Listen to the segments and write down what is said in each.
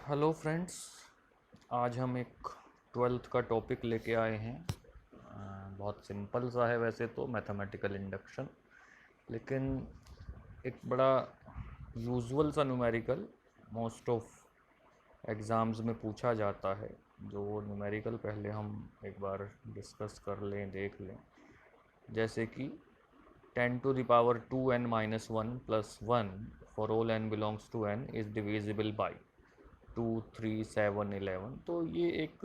Hello friends, आज हम एक ट्वेल्थ का टॉपिक लेके आए हैं। बहुत सिंपल सा है वैसे तो, मैथमेटिकल इंडक्शन, लेकिन एक बड़ा यूजुअल सा न्यूमेरिकल मोस्ट ऑफ एग्ज़ाम्स में पूछा जाता है। जो न्यूमेरिकल पहले हम एक बार डिस्कस कर लें, देख लें। जैसे कि 10⁻²n-1 plus 1 for all n belongs to n is divisible by 2, 3, 7, 11। तो ये एक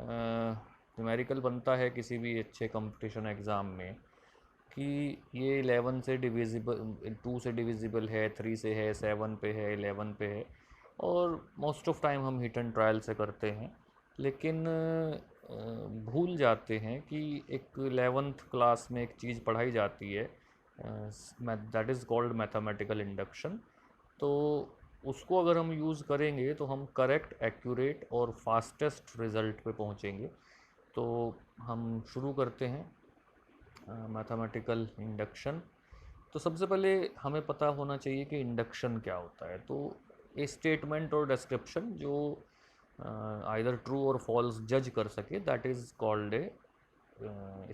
न्यूमेरिकल बनता है किसी भी अच्छे कंपटीशन एग्ज़ाम में कि ये 11 से डिविजिबल, 2 से डिविजिबल है, 3 से है, 7 पे है, 11 पे है। और मोस्ट ऑफ टाइम हम हिट एंड ट्रायल से करते हैं, लेकिन भूल जाते हैं कि एक 11th क्लास में एक चीज़ पढ़ाई जाती है, that is called mathematical induction. तो उसको अगर हम यूज़ करेंगे तो हम करेक्ट, एक्यूरेट और फास्टेस्ट रिज़ल्ट पे पहुँचेंगे। तो हम शुरू करते हैं मैथमेटिकल इंडक्शन। तो सबसे पहले हमें पता होना चाहिए कि इंडक्शन क्या होता है। तो ए स्टेटमेंट और डिस्क्रिप्शन जो आइदर ट्रू और फॉल्स जज कर सके, that is called a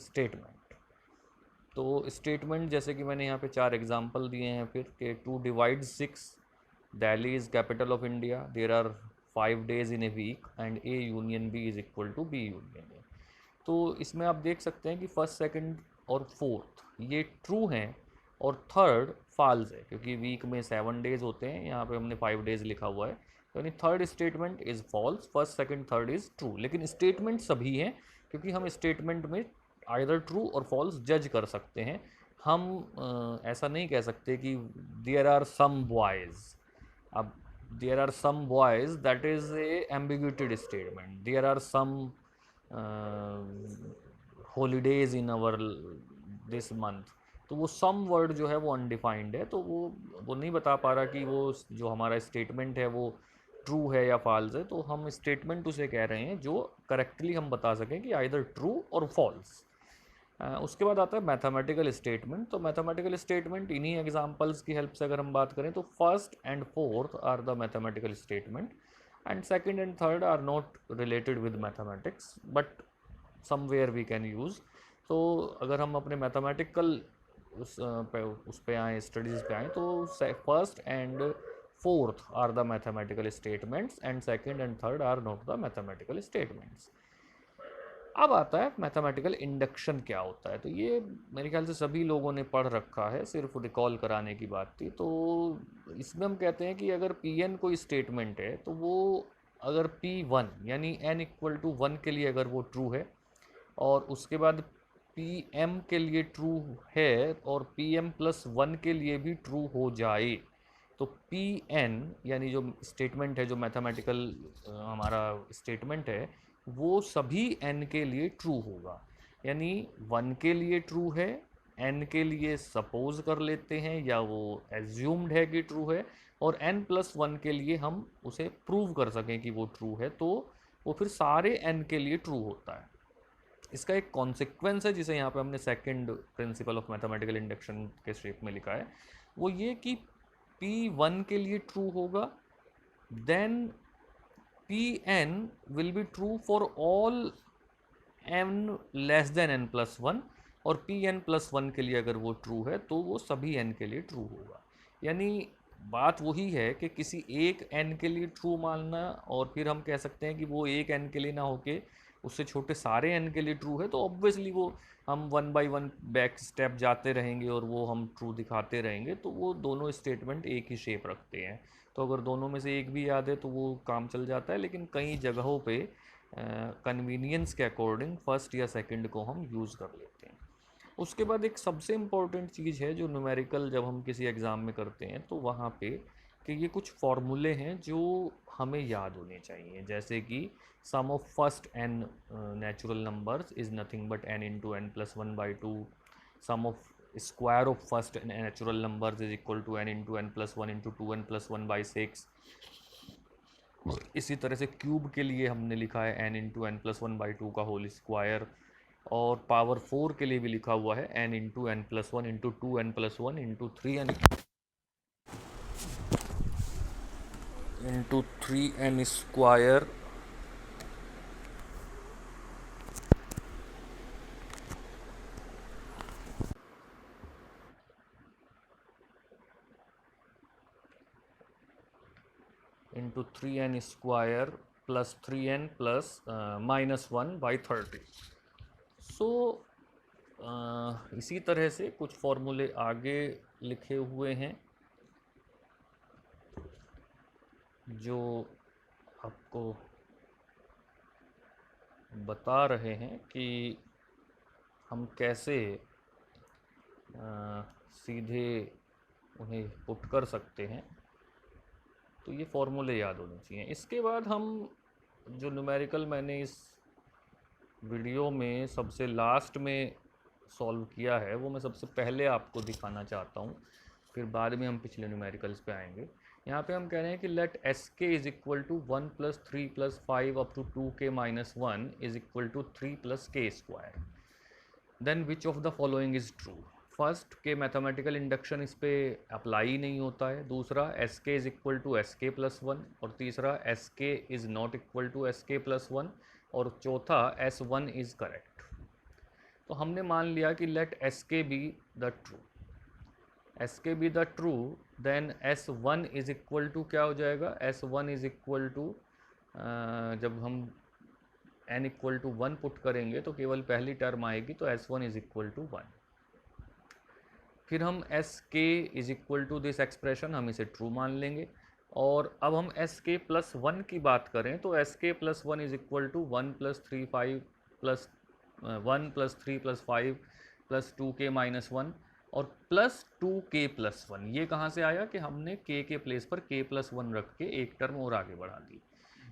statement. तो स्टेटमेंट जैसे कि मैंने यहाँ पे 4 एग्जांपल दिए हैं फिर कि to divide 6, Delhi is capital of India, there are 5 days in a week and A union B is equal to B union A. तो इसमें आप देख सकते हैं कि फर्स्ट, सेकंड और फोर्थ ये ट्रू हैं और थर्ड फॉल्स है, क्योंकि वीक में 7 days होते हैं, यहाँ पे हमने 5 days लिखा हुआ है। यानी third statement is false, first, second, third is true. लेकिन स्टेटमेंट सभी हैं, क्योंकि हम स्टेटमेंट में आइदर ट्रू और फॉल्स जज कर सकते हैं। हम ऐसा नहीं कह सकते कि देयर आर सम बॉयज़। अब there are some boys, that is a ambiguated statement. There are some holidays in our this month, तो वो सम वर्ड जो है वो अनडिफाइंड है, तो वो नहीं बता पा रहा कि वो जो हमारा स्टेटमेंट है वो ट्रू है या फॉल्स है। तो हम स्टेटमेंट उसे कह रहे हैं जो करेक्टली हम बता सकें कि आइदर ट्रू और फॉल्स। उसके बाद आता है मैथमेटिकल स्टेटमेंट। तो मैथमेटिकल स्टेटमेंट इन्हीं एग्जांपल्स की हेल्प से अगर हम बात करें तो first and fourth are the mathematical statement and second and third are not related with mathematics, but somewhere we can use. तो अगर हम अपने मैथमेटिकल उस पे आए, स्टडीज़ पे आए, तो first and fourth are the mathematical statements and second and third are not the mathematical statements. अब आता है मैथमेटिकल इंडक्शन क्या होता है। तो ये मेरे ख्याल से सभी लोगों ने पढ़ रखा है, सिर्फ रिकॉल कराने की बात थी। तो इसमें हम कहते हैं कि अगर पी एन कोई स्टेटमेंट है तो वो अगर पी वन यानी एन इक्वल टू वन के लिए अगर वो ट्रू है, और उसके बाद पी एम के लिए ट्रू है और पी एम प्लस वन के लिए भी ट्रू हो जाए, तो पी एन यानी जो स्टेटमेंट है, जो मैथमेटिकल हमारा स्टेटमेंट है, वो सभी n के लिए ट्रू होगा। यानी 1 के लिए ट्रू है, n के लिए सपोज कर लेते हैं या वो एज्यूम्ड है कि ट्रू है, और n+1 के लिए हम उसे प्रूव कर सकें कि वो ट्रू है, तो वो फिर सारे n के लिए ट्रू होता है। इसका एक कॉन्सिक्वेंस है जिसे यहाँ पे हमने second principle of mathematical induction के शेप में लिखा है। वो ये कि P1 के लिए ट्रू होगा, then Pn will be true for all n less than n+1, और Pn+1 के लिए अगर वो ट्रू है तो वो सभी n के लिए ट्रू होगा। यानी बात वही है कि किसी एक n के लिए ट्रू मानना, और फिर हम कह सकते हैं कि वो एक n के लिए ना होके उससे छोटे सारे n के लिए ट्रू है, तो ऑब्वियसली वो हम 1 बाई 1 बैक स्टेप जाते रहेंगे और वो हम ट्रू दिखाते रहेंगे, तो वो दोनों स्टेटमेंट एक ही शेप रखते हैं। तो अगर दोनों में से एक भी याद है तो वो काम चल जाता है, लेकिन कई जगहों पे कन्वीनियंस के अकॉर्डिंग फर्स्ट या सेकंड को हम यूज़ कर लेते हैं। उसके बाद एक सबसे इम्पॉर्टेंट चीज़ है जो न्यूमेरिकल जब हम किसी एग्ज़ाम में करते हैं तो वहाँ पे कि ये कुछ फॉर्मूले हैं जो हमें याद होने चाहिए। जैसे कि sum of first n natural numbers is nothing but n into n plus one by two, sum of square of first natural numbers is equal to n into n plus one into two n plus one by six. इसी तरह से cube के लिए हमने लिखा है n into n plus one by two का whole square, और पावर 4 के लिए भी लिखा हुआ है n into n plus one into two n plus one into three n into 3n² into 3n² plus 3n plus -1/30। So इसी तरह से कुछ फॉर्मूले आगे लिखे हुए हैं जो आपको बता रहे हैं कि हम कैसे सीधे उन्हें पुट कर सकते हैं। तो ये फॉर्मूले याद होने चाहिए। इसके बाद हम जो न्यूमेरिकल मैंने इस वीडियो में सबसे लास्ट में सॉल्व किया है वो मैं सबसे पहले आपको दिखाना चाहता हूँ, फिर बाद में हम पिछले न्यूमेरिकल्स पे आएंगे। यहाँ पे हम कह रहे हैं कि let S K is equal to 1 + 3 + 5 up to 2k - 1 is equal to 3 + k²। Then which of the following is true. First के मैथमेटिकल इंडक्शन इस पे अप्लाई नहीं होता है, दूसरा S K is equal to S K plus 1, और तीसरा S K is not equal to S K plus 1, और चौथा S1 इज़ करेक्ट। तो हमने मान लिया कि let S K be the true, S K be the true, then S1 is equal to क्या हो जाएगा, S1 इज इक्वल टू जब हम n इक्वल टू 1 पुट करेंगे तो केवल पहली टर्म आएगी, तो S1 इज इक्वल टू 1। फिर हम S K is equal to this expression हम इसे ट्रू मान लेंगे। और अब हम एस के प्लस 1 की बात करें तो S K plus 1 is equal to 1 + 3 5 plus 1 + 3 + 5 + 2k - 1 और प्लस 2k + 1। ये कहाँ से आया कि हमने k के प्लेस पर k + 1 रख के एक टर्म और आगे बढ़ा दी।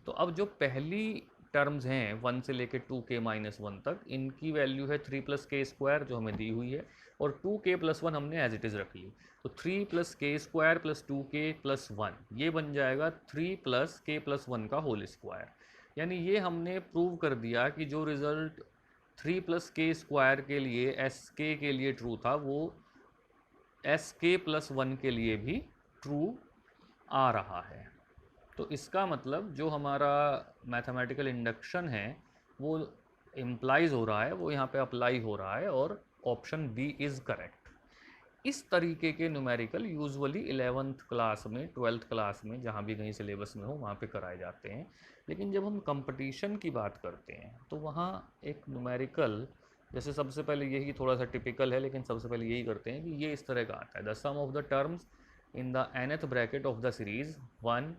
तो अब जो पहली टर्म्स हैं 1 से लेकर 2k - 1 तक, इनकी वैल्यू है 3 + k² जो हमें दी हुई है, और 2k + 1 हमने एज इट इज़ रख ली। तो 3 + k² + 2k + 1 ये बन जाएगा 3 + k + 1 का होल स्क्वायर। यानी ये हमने प्रूव कर दिया कि जो रिज़ल्ट 3 + k² के लिए एस के लिए ट्रू था वो एस के + 1 के लिए भी ट्रू आ रहा है। तो इसका मतलब जो हमारा मैथमेटिकल इंडक्शन है वो इम्प्लाइज हो रहा है, वो यहाँ पे अप्लाई हो रहा है, और ऑप्शन बी इज़ करेक्ट। इस तरीके के न्यूमेरिकल यूजुअली 11th क्लास में, 12th क्लास में, जहाँ भी कहीं सिलेबस में हो वहाँ पे कराए जाते हैं। लेकिन जब हम कंपटीशन की बात करते हैं तो वहाँ एक न्यूमेरिकल, जैसे सबसे पहले यही थोड़ा सा टिपिकल है लेकिन सबसे पहले यही करते हैं कि ये इस तरह का आता है, the sum of the terms in the nth bracket of the series 1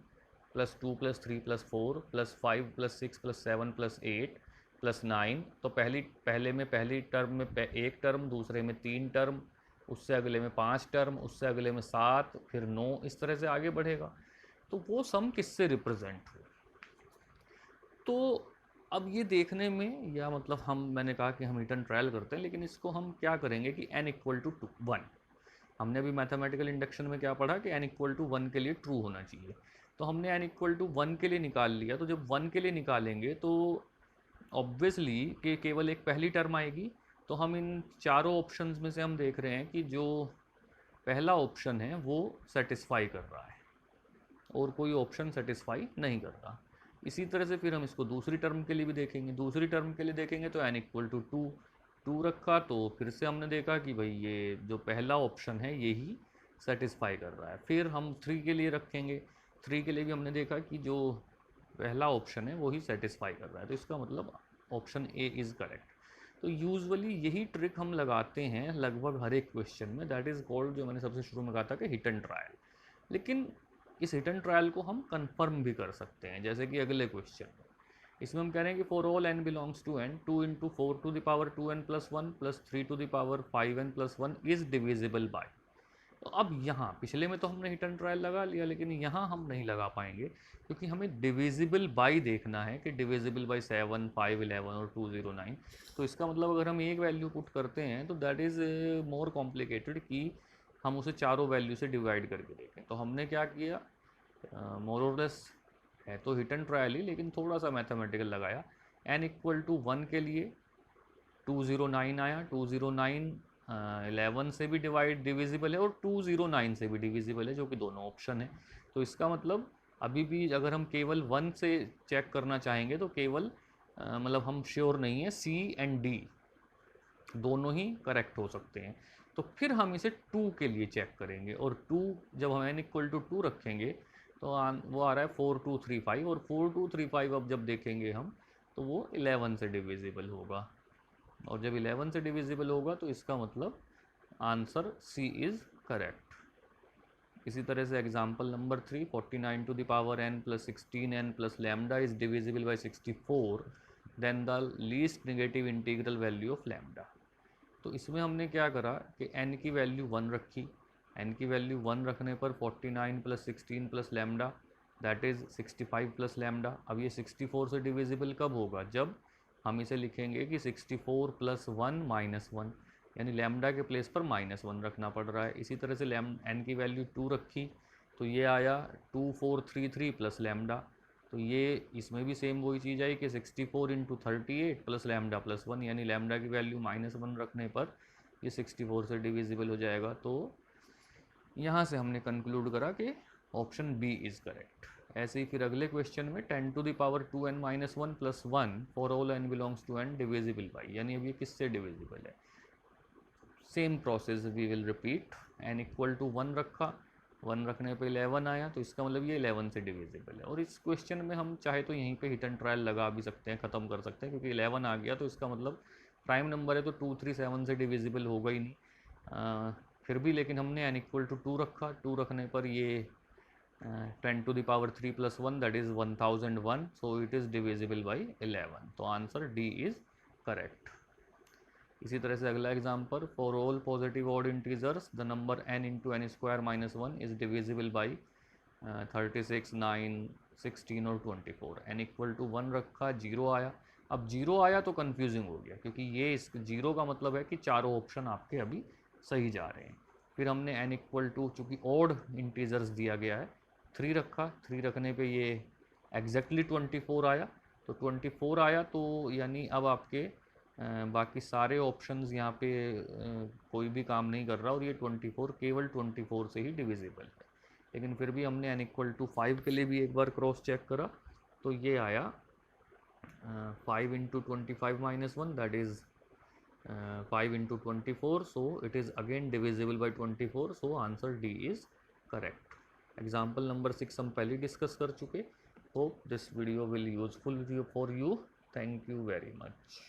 + 2 + 3 + 4 + 5 + 6 + 7 + 8 + 9। तो पहले में पहली टर्म में एक टर्म, दूसरे में 3 टर्म, उससे अगले में 5 टर्म, उससे अगले में 7, फिर 9, इस तरह से आगे बढ़ेगा। तो वो सम किससे रिप्रेजेंट हो। तो अब ये देखने में, या मतलब मैंने कहा कि हम हिट एंड ट्रायल करते हैं, लेकिन इसको हम क्या करेंगे कि n = 1। हमने अभी मैथमेटिकल इंडक्शन में क्या पढ़ा कि n = 1 के लिए ट्रू होना चाहिए। तो हमने n = 1 के लिए निकाल लिया। तो जब 1 के लिए निकालेंगे तो ऑब्वियसली कि केवल एक पहली टर्म आएगी। तो हम इन चारों ऑप्शंस में से हम देख रहे हैं कि जो पहला ऑप्शन है वो सेटिस्फाई कर रहा है और कोई ऑप्शन सेटिस्फाई नहीं कर रहा। इसी तरह से फिर हम इसको दूसरी टर्म के लिए भी देखेंगे। दूसरी टर्म के लिए देखेंगे तो n = 2 रखा, तो फिर से हमने देखा कि भाई ये जो पहला ऑप्शन है यही सेटिस्फाई कर रहा है। फिर हम 3 के लिए रखेंगे, 3 के लिए भी हमने देखा कि जो पहला ऑप्शन है वही सेटिस्फाई कर रहा है। तो इसका मतलब ऑप्शन ए इज़ करेक्ट। तो यूजुअली यही ट्रिक हम लगाते हैं लगभग हर एक क्वेश्चन में, दैट इज़ कॉल्ड, जो मैंने सबसे शुरू में कहा था कि हिट एंड ट्रायल। लेकिन इस हिट एंड ट्रायल को हम कंफर्म भी कर सकते हैं, जैसे कि अगले क्वेश्चन में। इसमें हम कह रहे हैं कि for all n belongs to n, 2 × 4 ⁴ 2n + 1 + 3 ⁵ 5n + 1 is divisible by. तो अब यहाँ पिछले में तो हमने हिट एंड ट्रायल लगा लिया, लेकिन यहाँ हम नहीं लगा पाएंगे क्योंकि हमें डिविजिबल बाय देखना है कि डिविजिबल बाय 7, 5, 11 और 209। तो इसका मतलब अगर हम एक वैल्यू पुट करते हैं तो दैट इज़ मोर कॉम्प्लिकेटेड कि हम उसे चारों वैल्यू से डिवाइड करके देखें। तो हमने क्या किया, मोर और लेस है तो हिट एंड ट्रायल ही, लेकिन थोड़ा सा मैथमेटिकल लगाया। n = 1 के लिए 209 आया, 209 11 से भी डिविजिबल है और 209 से भी डिविजिबल है, जो कि दोनों ऑप्शन है। तो इसका मतलब अभी भी अगर हम केवल 1 से चेक करना चाहेंगे तो केवल मतलब हम श्योर नहीं है, सी एंड डी दोनों ही करेक्ट हो सकते हैं। तो फिर हम इसे 2 के लिए चेक करेंगे, और 2 जब हम n=2 रखेंगे तो वो आ रहा है 4235, और 4235 अब जब देखेंगे हम तो वो 11 से डिविजिबल होगा, और जब 11 से डिविजिबल होगा तो इसका मतलब आंसर सी इज़ करेक्ट। इसी तरह से example number 3, 49 to the power n plus 16n plus lambda is divisible by 64, then the least negative integral value of lambda. तो इसमें हमने क्या करा कि n की वैल्यू 1 रखी, n की वैल्यू 1 रखने पर 49 plus 16 plus lambda that is 65 plus lambda. अब ये 64 से डिविजिबल कब होगा, जब हम इसे लिखेंगे कि 64 प्लस 1 माइनस 1, यानी लैम्डा के प्लेस पर -1 रखना पड़ रहा है। इसी तरह से n की वैल्यू 2 रखी तो ये आया 2433 प्लस लैम्डा। तो ये इसमें भी सेम वही चीज़ आई कि 64 इंटू 38 प्लस लैम्डा प्लस 1, यानी लैम्डा की वैल्यू -1 रखने पर ये 64 से डिविजिबल हो जाएगा। तो यहाँ से हमने कंक्लूड करा कि ऑप्शन बी इज़ करेक्ट। ऐसे ही फिर अगले क्वेश्चन में 10 to the power 2n-1 plus 1 for all n belongs to n divisible by, यानी अब ये किससे डिविजिबल है। Same process we will repeat, n=1 रखा, 1 रखने पे 11 आया तो इसका मतलब ये 11 से डिविजिबल है। और इस क्वेश्चन में हम चाहे तो यहीं पे हिट एंड ट्रायल लगा भी सकते हैं, ख़त्म कर सकते हैं, क्योंकि 11 आ गया तो इसका मतलब प्राइम नंबर है तो 237 से डिविजिबल होगा ही नहीं। फिर भी लेकिन हमने n=2 रखा, 2 रखने पर ये 10 to the power 3 plus 1 that is 1001, so it is divisible by 11, तो आंसर डी इज़ करेक्ट। इसी तरह से अगला example, for all positive odd integers the number n into n square minus 1 is divisible by 36, 9, 16 और 24। n=1 रखा, 0 आया। अब 0 आया तो कन्फ्यूजिंग हो गया, क्योंकि ये इस 0 का मतलब है कि चारों ऑप्शन आपके अभी सही जा रहे हैं। फिर हमने n=, चूँकि ऑड इंटीजर्स दिया गया है, 3 रखा, 3 रखने पे ये एग्जैक्टली 24 आया। तो 24 आया तो यानी अब आपके बाकी सारे ऑप्शंस यहाँ पे कोई भी काम नहीं कर रहा, और ये 24 केवल 24 से ही डिविजिबल है। लेकिन फिर भी हमने n=5 के लिए भी एक बार क्रॉस चेक करा तो ये आया 5 into 25 minus 1 that is 5 into 24, so it is again divisible by 24, so answer D is correct. Example number 6 हम पहले डिस्कस कर चुके। Hope this video will useful for you. Thank you very much.